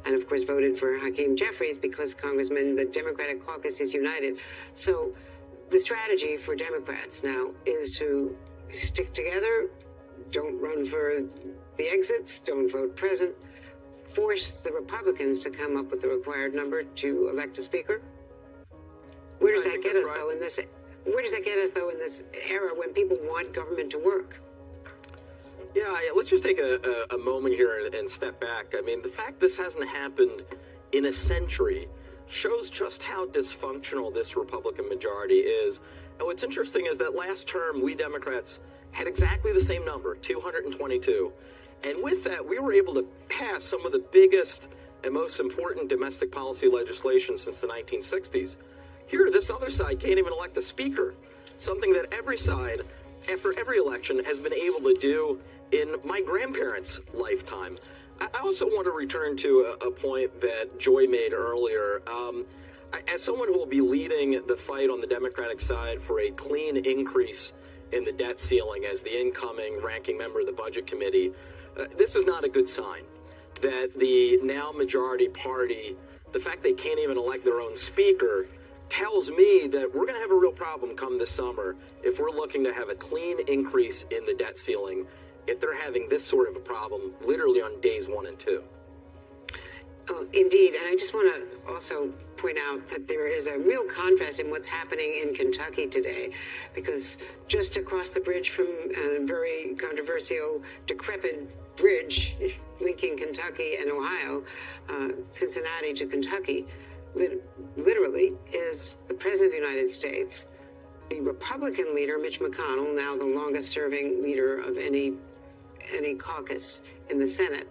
and of course voted for Hakeem Jeffries because the Democratic caucus is united. So the strategy for Democrats now is to stick together, don't run for the exits, don't vote present, force the Republicans to come up with the required number to elect a speaker. Where does that get us, though, in this? Where does that get us, though, in this era when people want government to work? Yeah, let's just take a moment here and step back. I mean, the fact this hasn't happened in a century shows just how dysfunctional this Republican majority is. And what's interesting is that last term, we Democrats had exactly the same number, 222. And with that, we were able to pass some of the biggest and most important domestic policy legislation since the 1960s. Here, this other side can't even elect a speaker, something that every side, after every election, has been able to do in my grandparents' lifetime. I also want to return to a point that Joy made earlier. As someone who will be leading the fight on the Democratic side for a clean increase in the debt ceiling as the incoming ranking member of the Budget Committee, this is not a good sign that the now majority party, the fact they can't even elect their own speaker, tells me that we're going to have a real problem come this summer if we're looking to have a clean increase in the debt ceiling, if they're having this sort of a problem literally on days 1 and 2. Oh, indeed. And I just want to also point out that there is a real contrast in what's happening in Kentucky today, because just across the bridge from a very controversial, decrepit bridge linking Kentucky and Ohio, Cincinnati to Kentucky, literally is the President of the United States, the Republican leader, Mitch McConnell, now the longest serving leader of any caucus in the Senate,